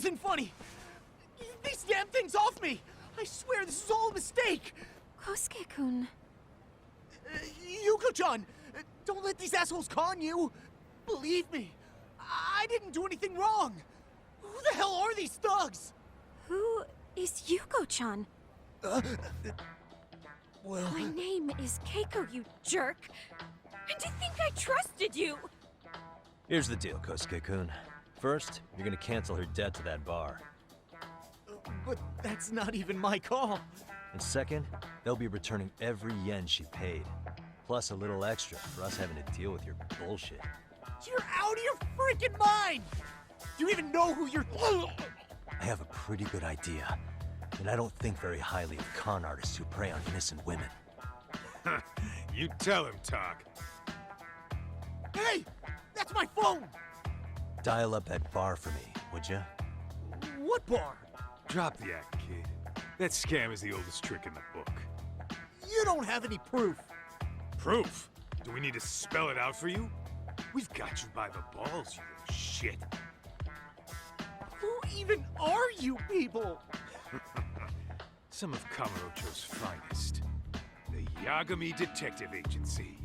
isn't funny! These damn things off me! I swear this is all a mistake! Kosuke-kun. Yuko-chan! Don't let these assholes con you! Believe me, I didn't do anything wrong! Who the hell are these thugs? Who is Yuko-chan? Well... My name is Keiko, you jerk! And to think I trusted you! Here's the deal, Kosuke-kun. First, you're gonna cancel her debt to that bar. But that's not even my call. And second, they'll be returning every yen she paid. Plus a little extra for us having to deal with your bullshit. You're out of your freaking mind! Do you even know who you're... I have a pretty good idea. And I don't think very highly of con artists who prey on innocent women. You tell him, Talk. Hey! That's my phone! Dial up that bar for me, would ya? What bar? Drop the act, kid. That scam is the oldest trick in the book. You don't have any proof. Proof? Do we need to spell it out for you? We've got you by the balls, you little shit. Who even are you people? Some of Kamurocho's finest. The Yagami Detective Agency.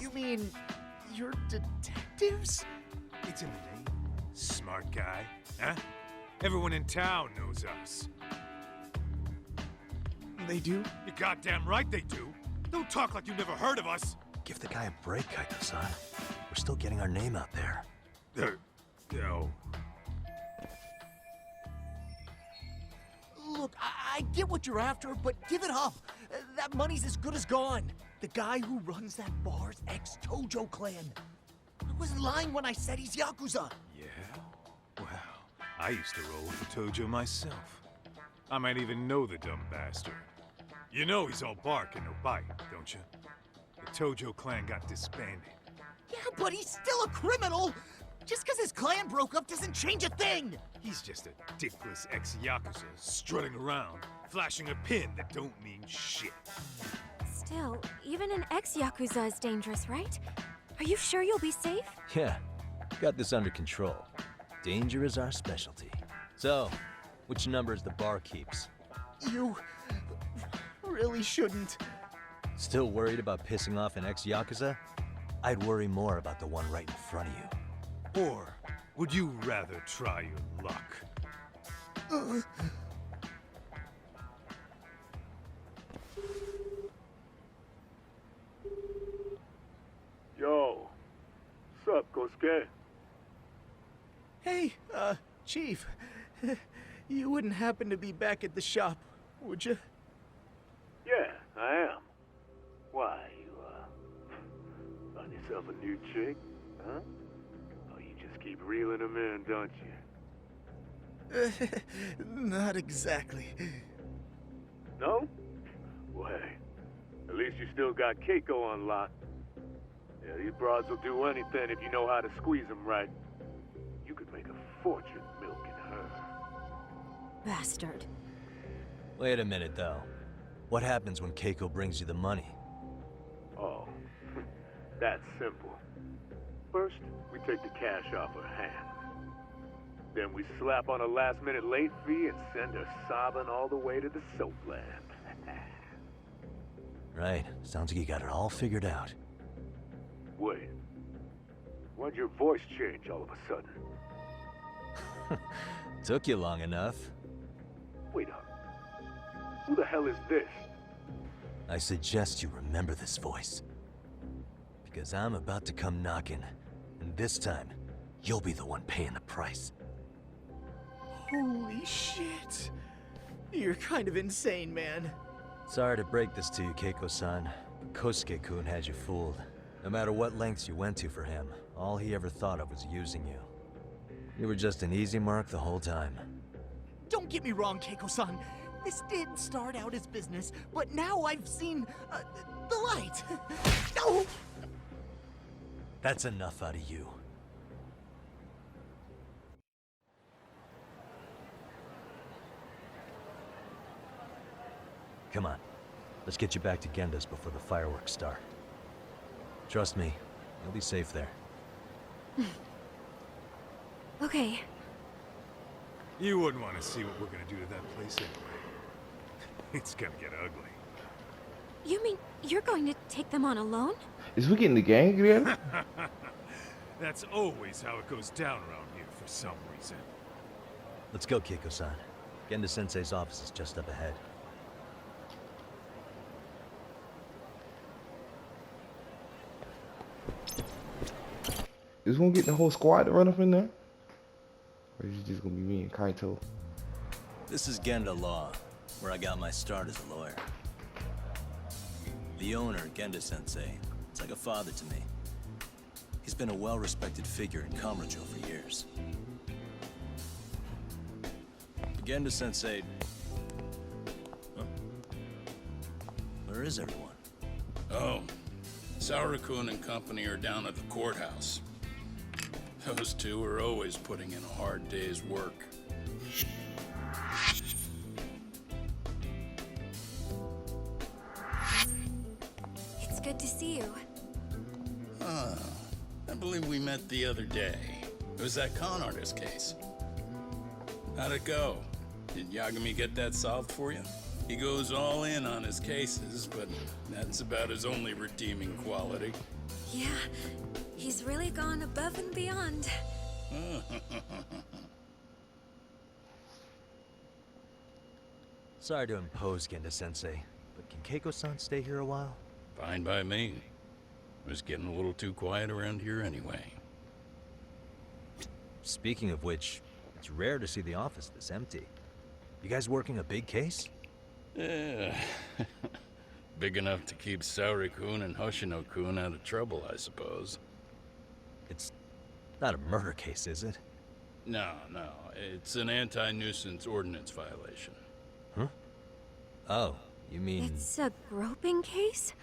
You mean... you're detectives? It's in the name. Smart guy, huh? Everyone in town knows us. They do? You're goddamn right they do. Don't talk like you never heard of us. Give the guy a break, Kaito-san. We're still getting our name out there. No. Look, I get what you're after, but give it up. That money's as good as gone. The guy who runs that bar's ex-Tojo clan. I wasn't lying when I said he's Yakuza. Yeah? Well, I used to roll with the Tojo myself. I might even know the dumb bastard. You know he's all bark and no bite, don't you? The Tojo clan got disbanded. Yeah, but he's still a criminal! Just because his clan broke up doesn't change a thing! He's just a dickless ex-Yakuza strutting around, flashing a pin that don't mean shit. Still, even an ex-Yakuza is dangerous, right? Are you sure you'll be safe? Yeah, got this under control. Danger is our specialty. So, which number is the bar keeps? You... really shouldn't. Still worried about pissing off an ex-Yakuza? I'd worry more about the one right in front of you. Or would you rather try your luck? Yo, sup, Kosuke? Hey, Chief. You wouldn't happen to be back at the shop, would you? Yeah, I am. Why, you, found yourself a new chick, huh? Oh, you just keep reeling them in, don't you? Not exactly. No? Well, hey, at least you still got Keiko on lock. Yeah, these broads will do anything if you know how to squeeze them right. You could make a fortune milking her. Bastard. Wait a minute, though. What happens when Keiko brings you the money? Oh, that's simple. First, we take the cash off her hand. Then we slap on a last-minute late fee and send her sobbing all the way to the soapland. Right, sounds like you got it all figured out. Wait. Why'd your voice change all of a sudden? Took you long enough. Wait up. Who the hell is this? I suggest you remember this voice. Because I'm about to come knocking, and this time, you'll be the one paying the price. Holy shit. You're kind of insane, man. Sorry to break this to you, Keiko-san, but Kosuke-kun had you fooled. No matter what lengths you went to for him, all he ever thought of was using you. You were just an easy mark the whole time. Don't get me wrong, Keiko-san. This did start out as business, but now I've seen, the light. No! That's enough out of you. Come on, let's get you back to Genda's before the fireworks start. Trust me, you'll be safe there. Okay. You wouldn't want to see what we're gonna do to that place anyway. It's gonna get ugly. You mean you're going to take them on alone? Is we getting the gang together? That's always how it goes down around here for some reason. Let's go, Keiko-san. Genda-sensei's office is just up ahead. Is we gonna get the whole squad to run up in there? Or is it just gonna be me and Kaito? This is Genda Law, where I got my start as a lawyer. The owner, Genda-sensei, it's like a father to me. He's been a well-respected figure in Kamurocho for years. Genda-sensei... Huh? Where is everyone? Oh, Saura-kun and company are down at the courthouse. Those two are always putting in a hard day's work. It's good to see you. I believe we met the other day. It was that con artist case. How'd it go? Did Yagami get that solved for you? He goes all in on his cases, but that's about his only redeeming quality. Yeah, he's really gone above and beyond. Sorry to impose, Genda-sensei, but can Keiko-san stay here a while? Fine by me. It was getting a little too quiet around here anyway. Speaking of which, it's rare to see the office this empty. You guys working a big case? Yeah. Big enough to keep Saori-kun and Hoshino-kun out of trouble, I suppose. It's not a murder case, is it? No. It's an anti-nuisance ordinance violation. Huh? Oh, you mean... It's a groping case?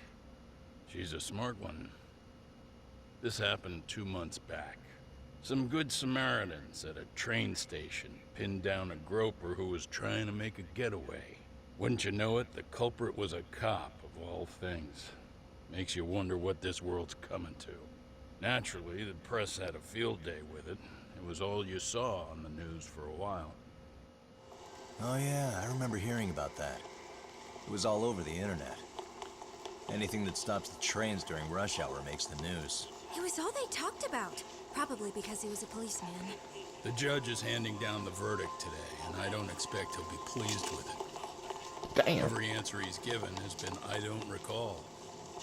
She's a smart one. This happened 2 months back. Some good Samaritans at a train station pinned down a groper who was trying to make a getaway. Wouldn't you know it, the culprit was a cop, of all things. Makes you wonder what this world's coming to. Naturally, the press had a field day with it. It was all you saw on the news for a while. Oh yeah, I remember hearing about that. It was all over the internet. Anything that stops the trains during rush hour makes the news. It was all they talked about. Probably because he was a policeman. The judge is handing down the verdict today, and I don't expect he'll be pleased with it. Damn. Every answer he's given has been, I don't recall.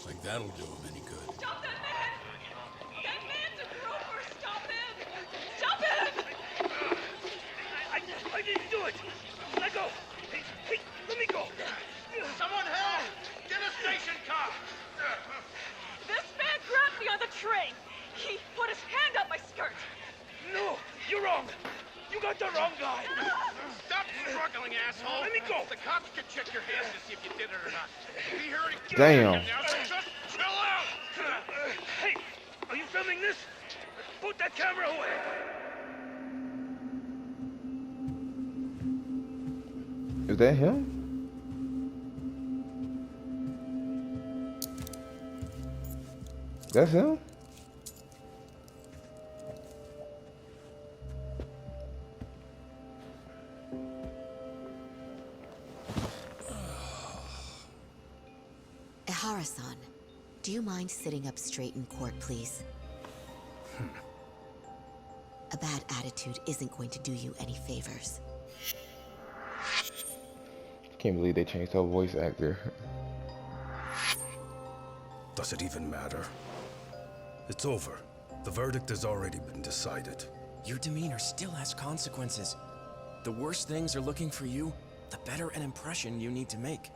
Like that'll do him any good. Stop that man! That man's a groper! Stop him! Stop him! I didn't do it! Let go! Hey, let me go! Someone help! Get a station cop! This man grabbed me on the train! He put his hand up my skirt! No! You're wrong! You got the wrong guy! Stop struggling, asshole! Let me go! The cops can check your hands to see if you did it or not. Be here to Damn. now, so just chill out! Hey! Are you filming this? Put that camera away! Is that him? That's him? Ehara-san, do you mind sitting up straight in court, please? A bad attitude isn't going to do you any favors. Can't believe they changed her voice actor. Does it even matter? It's over. The verdict has already been decided. Your demeanor still has consequences. The worse things are looking for you, the better an impression you need to make.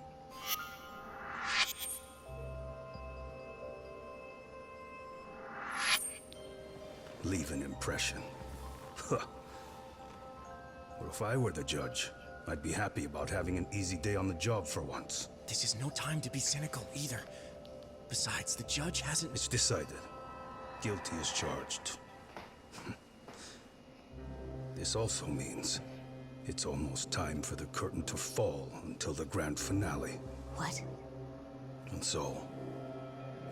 Leave an impression. Well, if I were the judge, I'd be happy about having an easy day on the job for once. This is no time to be cynical either. Besides, the judge hasn't... It's decided. Guilty is charged. This also means it's almost time for the curtain to fall until the grand finale. What? And so,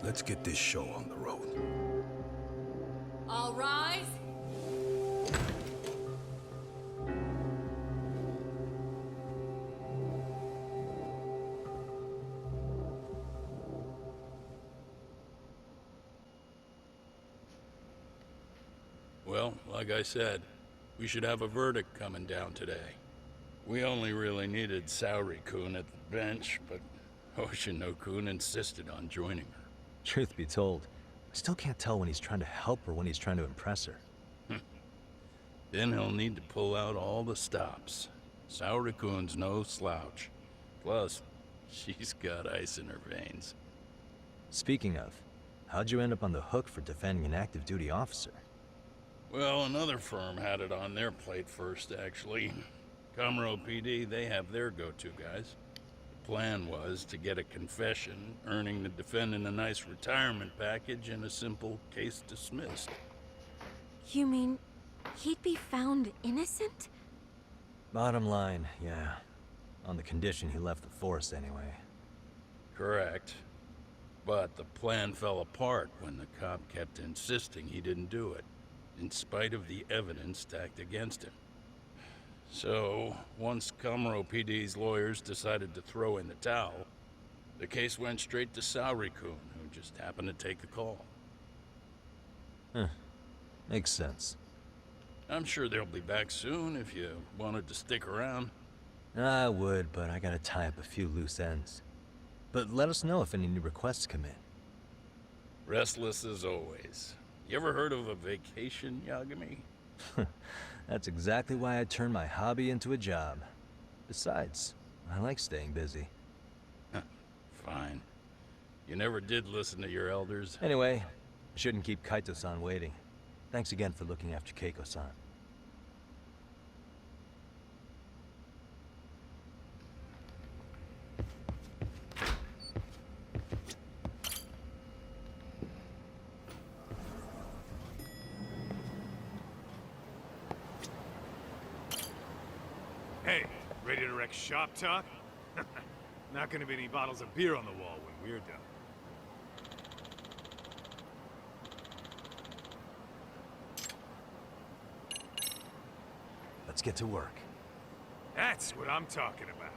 let's get this show on the road. All rise! Well, like I said, we should have a verdict coming down today. We only really needed Saori-kun at the bench, but Hoshino-kun insisted on joining her. Truth be told, I still can't tell when he's trying to help or when he's trying to impress her. Then he'll need to pull out all the stops. Saori-kun's no slouch. Plus, she's got ice in her veins. Speaking of, how'd you end up on the hook for defending an active duty officer? Well, another firm had it on their plate first, actually. Kamuro PD, they have their go-to guys. The plan was to get a confession, earning the defendant a nice retirement package and a simple case dismissed. You mean he'd be found innocent? Bottom line, yeah. On the condition he left the force anyway. Correct. But the plan fell apart when the cop kept insisting he didn't do it, in spite of the evidence stacked against him. So, once Kamuro PD's lawyers decided to throw in the towel, the case went straight to Saori-kun, who just happened to take the call. Huh. Makes sense. I'm sure they'll be back soon if you wanted to stick around. I would, but I gotta tie up a few loose ends. But let us know if any new requests come in. Restless as always. You ever heard of a vacation, Yagami? That's exactly why I turned my hobby into a job. Besides, I like staying busy. Fine. You never did listen to your elders. Anyway, I shouldn't keep Kaito-san waiting. Thanks again for looking after Keiko-san. Hey, ready to wreck shop talk? Not gonna be any bottles of beer on the wall when we're done. Let's get to work. That's what I'm talking about.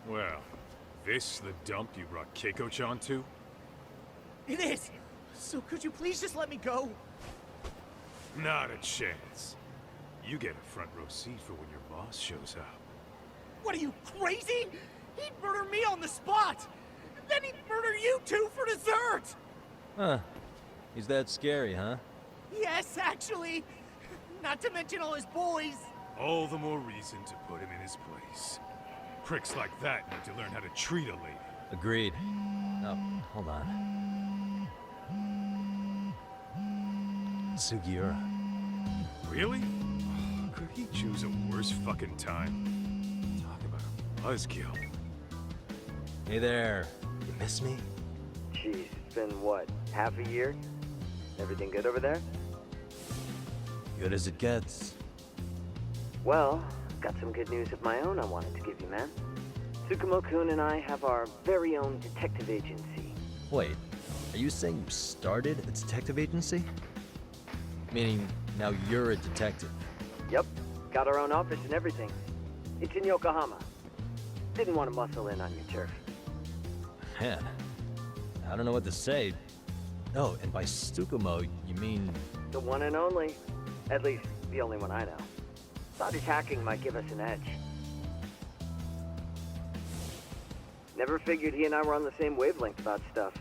Well, this the dump you brought Keiko-chan to? It is! So could you please just let me go? Not a chance. You get a front row seat for when your boss shows up. What are you, crazy? He'd murder me on the spot! Then he'd murder you too for dessert! Huh. He's that scary, huh? Yes, actually. Not to mention all his boys. All the more reason to put him in his place. Pricks like that need to learn how to treat a lady. Agreed. Oh, hold on. Sugiura. Really? Could he choose a worse fucking time? Talk about a buzzkill. Hey there. You miss me? Jeez, it's been what, half a year? Everything good over there? Good as it gets. Well, got some good news of my own I wanted to give you, man. Tsukumo-kun and I have our very own detective agency. Wait, are you saying you started a detective agency? Meaning, now you're a detective? Yep, got our own office and everything. It's in Yokohama. Didn't want to muscle in on your turf. Man, I don't know what to say. Oh, and by Tsukumo, you mean... The one and only. At least, the only one I know. Thought his hacking might give us an edge. Never figured he and I were on the same wavelength about stuff.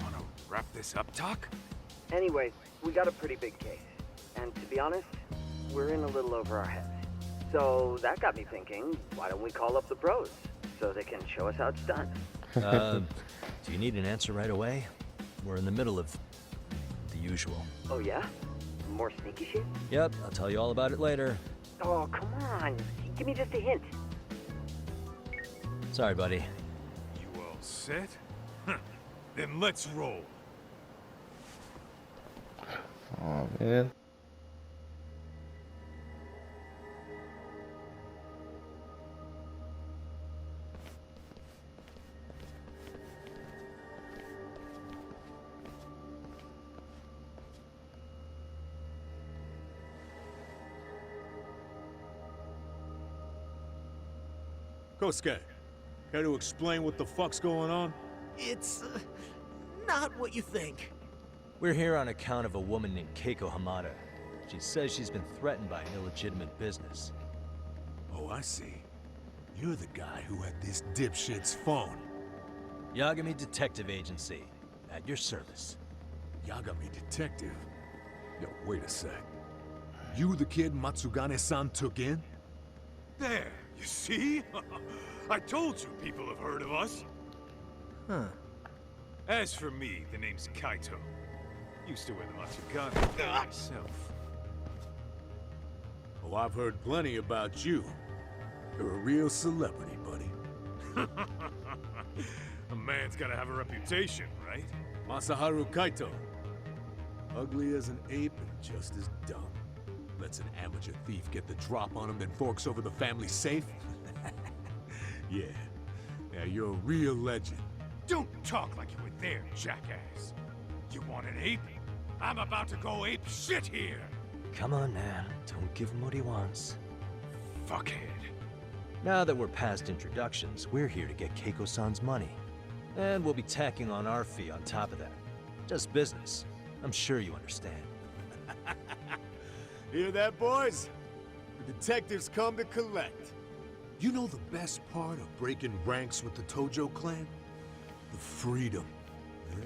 Wanna wrap this up, Doc? Anyway, we got a pretty big case. And to be honest, we're in a little over our heads. So that got me thinking, why don't we call up the pros so they can show us how it's done? Do you need an answer right away? We're in the middle of the usual. Oh yeah? More sneaky shit? Yep, I'll tell you all about it later. Oh, come on. Give me just a hint. Sorry, buddy. You all set? Then let's roll. Oh, man. Kosuke, care to explain what the fuck's going on? It's not what you think. We're here on account of a woman named Keiko Hamada. She says she's been threatened by an illegitimate business. Oh, I see. You're the guy who had this dipshit's phone. Yagami Detective Agency, at your service. Yagami Detective? Yo, wait a sec. You the kid Matsugane-san took in? There, you see? I told you people have heard of us. Huh. As for me, the name's Kaito. Used to wear the Matsugane myself. Oh, I've heard plenty about you. You're a real celebrity, buddy. A man's gotta have a reputation, right? Masaharu Kaito. Ugly as an ape and just as dumb. Lets an amateur thief get the drop on him, then forks over the family safe? Yeah. Yeah, you're a real legend. Don't talk like you were there, jackass. You want an ape? I'm about to go ape shit here! Come on, man. Don't give him what he wants. Fuckhead. Now that we're past introductions, we're here to get Keiko-san's money. And we'll be tacking on our fee on top of that. Just business. I'm sure you understand. Hear that, boys? The detectives come to collect. You know the best part of breaking ranks with the Tojo clan? The freedom. Yeah.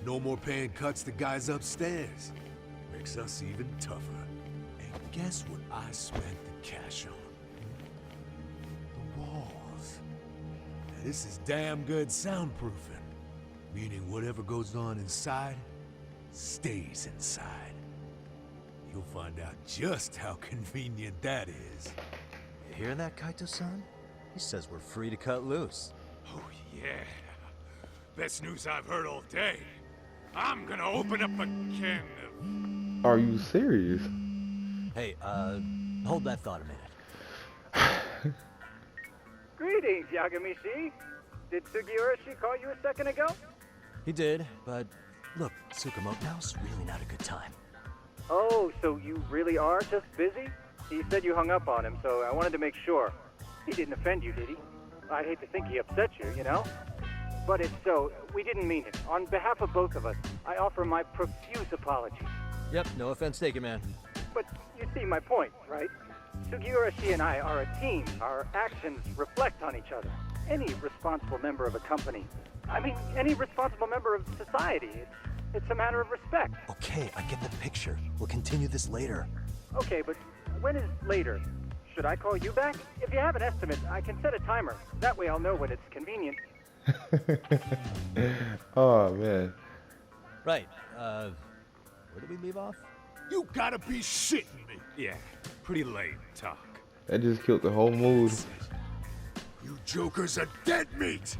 No more paying cuts to guys upstairs. Makes us even tougher. And guess what I spent the cash on? The walls. Now, this is damn good soundproofing. Meaning whatever goes on inside, stays inside. You'll find out just how convenient that is. You hear that, Kaito-san? He says we're free to cut loose. Oh, yeah. Best news I've heard all day. I'm gonna open up a can of... Are you serious? Hey, hold that thought a minute. Greetings, Yagami-shi. Did Sugiura-shi call you a second ago? He did, but look, Tsukumo, now's really not a good time. Oh, so you really are just busy? He said you hung up on him, so I wanted to make sure. He didn't offend you, did he? I'd hate to think he upset you, you know? But if so, we didn't mean it. On behalf of both of us, I offer my profuse apologies. Yep, no offense taken, man. But you see my point, right? Sugiura-shi and I are a team. Our actions reflect on each other. Any responsible member of a company, I mean, any responsible member of society, it's a matter of respect. Okay, I get the picture. We'll continue this later. Okay, but when is later? Should I call you back? If you have an estimate, I can set a timer. That way I'll know when it's convenient. Oh, man. Right, where did we leave off? You gotta be shitting me. Yeah, pretty lame talk. That just killed the whole mood. You jokers are dead meat!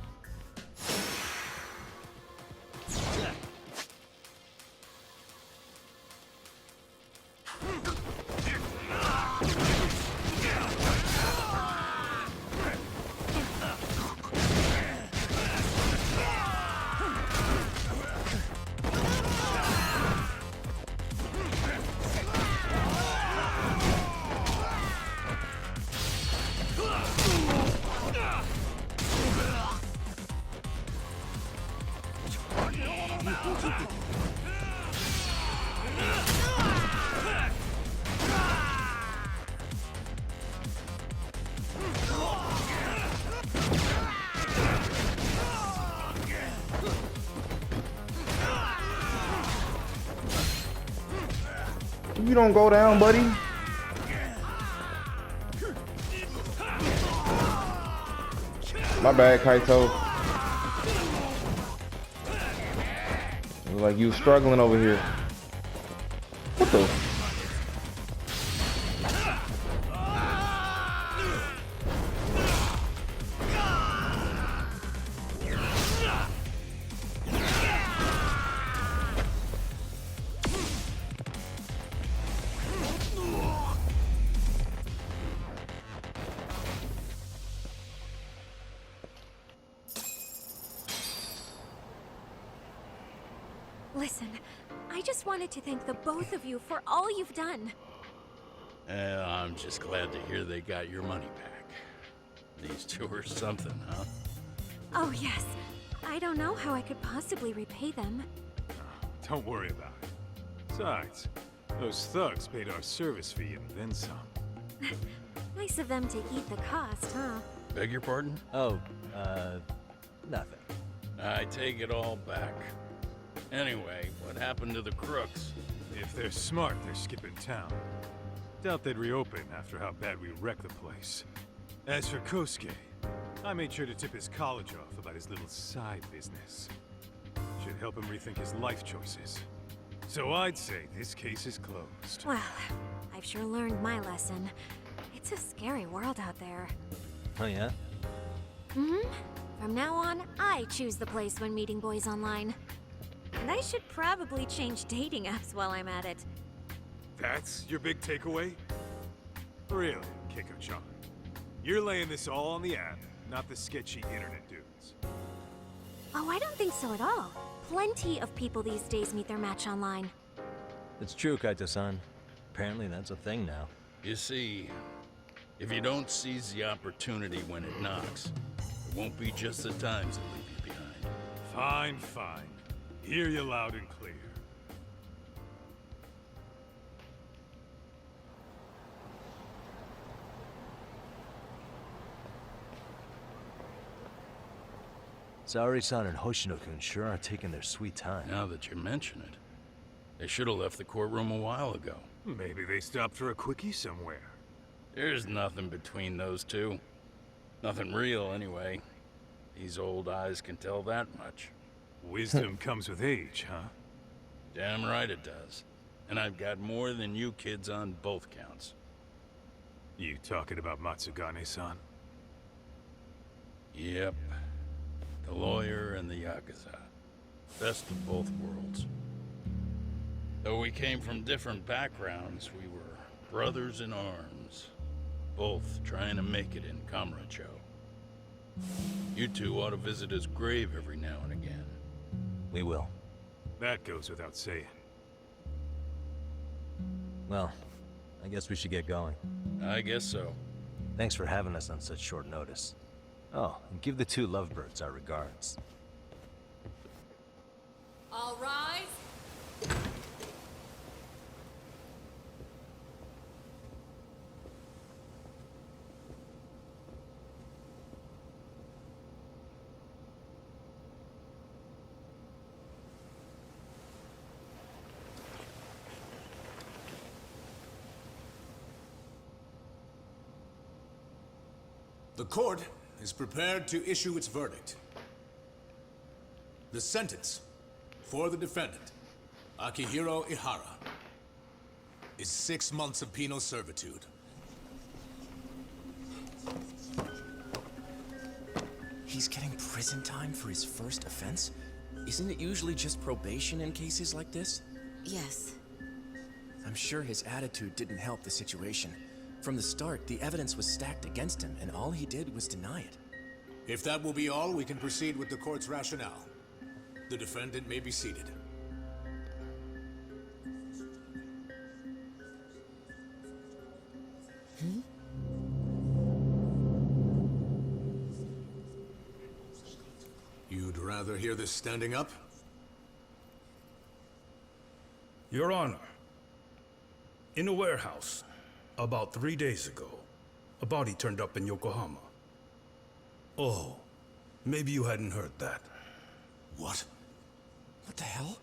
You don't go down, buddy. My bad, Kaito. It was like you struggling over here. What the? Listen, I just wanted to thank the both of you for all you've done. I'm just glad to hear they got your money back. These two are something, huh? Oh, yes. I don't know how I could possibly repay them. Don't worry about it. Besides, those thugs paid our service fee and then some. Nice of them to eat the cost, huh? Beg your pardon? Oh, nothing. I take it all back. Anyway, what happened to the crooks? If they're smart, they're skipping town. Doubt they'd reopen after how bad we wrecked the place. As for Kosuke, I made sure to tip his college off about his little side business. Should help him rethink his life choices. So I'd say this case is closed. Well, I've sure learned my lesson. It's a scary world out there. Oh, yeah? Mm-hmm. From now on, I choose the place when meeting boys online. And I should probably change dating apps while I'm at it. That's your big takeaway? Really, Keiko-chan? You're laying this all on the app, not the sketchy internet dudes. Oh, I don't think so at all. Plenty of people these days meet their match online. It's true, Kaito-san. Apparently that's a thing now. You see, if you don't seize the opportunity when it knocks, it won't be just the times that leave you behind. Fine, fine. Hear you loud and clear. Saori-san and Hoshino-kun sure are taking their sweet time. Now that you mention it, they should have left the courtroom a while ago. Maybe they stopped for a quickie somewhere. There's nothing between those two. Nothing real, anyway. These old eyes can tell that much. Wisdom comes with age, huh? Damn right it does. And I've got more than you kids on both counts. You talking about Matsugane-san? Yep. The lawyer and the Yakuza. Best of both worlds. Though we came from different backgrounds, we were brothers in arms. Both trying to make it in Kamurocho. You two ought to visit his grave every now and again. We will. That goes without saying. Well, I guess we should get going. I guess so. Thanks for having us on such short notice. Oh, and give the two lovebirds our regards. All rise. The court is prepared to issue its verdict. The sentence for the defendant, Akihiro Ihara, is 6 months of penal servitude. He's getting prison time for his first offense? Isn't it usually just probation in cases like this? Yes. I'm sure his attitude didn't help the situation. From the start, the evidence was stacked against him, and all he did was deny it. If that will be all, we can proceed with the court's rationale. The defendant may be seated. You'd rather hear this standing up? Your Honor, in a warehouse, about 3 days ago, a body turned up in Yokohama. Oh, maybe you hadn't heard that. What? What the hell?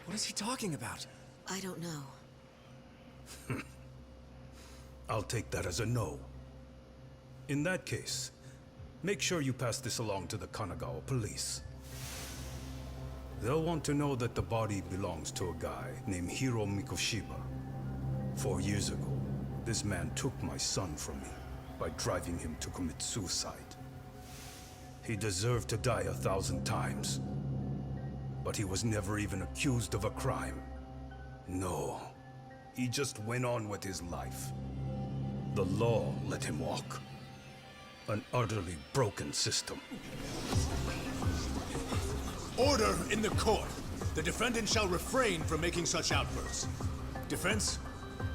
What is he talking about? I don't know. I'll take that as a no. In that case, make sure you pass this along to the Kanagawa police. They'll want to know that the body belongs to a guy named Hiro Mikoshiba. 4 years ago, this man took my son from me by driving him to commit suicide. He deserved to die 1,000 times, but he was never even accused of a crime. No, he just went on with his life. The law let him walk. An utterly broken system. Order in the court! The defendant shall refrain from making such outbursts. Defense,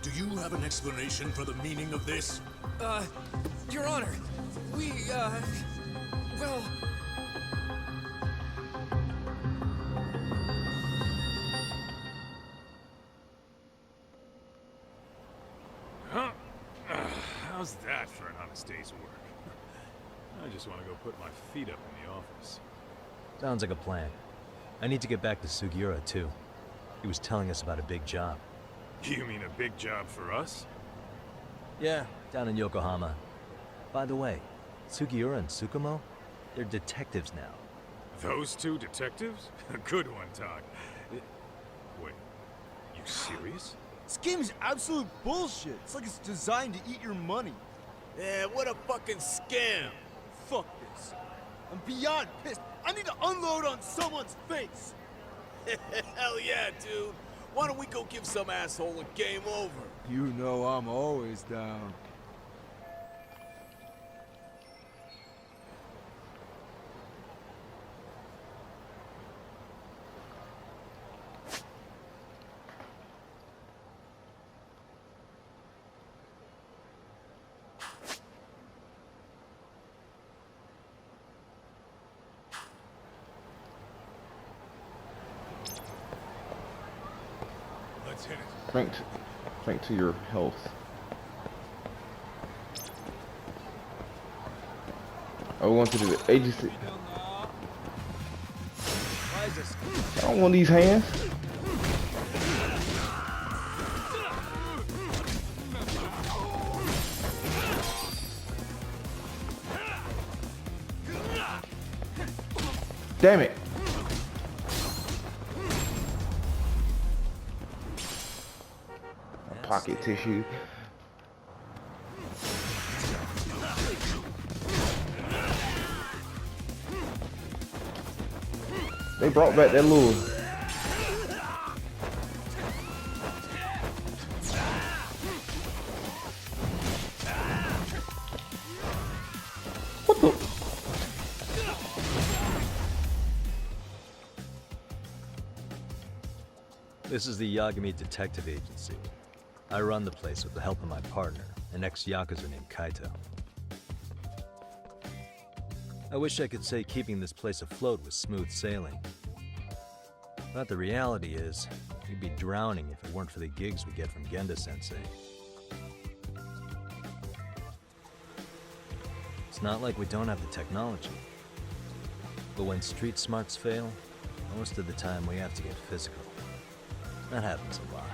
Do you have an explanation for the meaning of this? Your Honor, we, well... Huh? How's that for an honest day's work? I just want to go put my feet up in the office. Sounds like a plan. I need to get back to Sugiura, too. He was telling us about a big job. You mean a big job for us? Yeah, down in Yokohama. By the way, Sugiura and Tsukumo, they're detectives now. Those two detectives? Good one, Todd. Wait, you serious? This game is absolute bullshit. It's like it's designed to eat your money. Yeah, what a fucking scam. Fuck this. I'm beyond pissed. I need to unload on someone's face. Hell yeah, dude. Why don't we go give some asshole a game over? You know I'm always down. Let's hit it. Drink to your health. I want to do the agency. I don't want these hands. Damn it. Pocket tissue. They brought back that little. What the? This is the Yagami Detective Agency. I run the place with the help of my partner, an ex-Yakuza named Kaito. I wish I could say keeping this place afloat was smooth sailing. But the reality is, we'd be drowning if it weren't for the gigs we get from Genda-sensei. It's not like we don't have the technology. But when street smarts fail, most of the time we have to get physical. That happens a lot.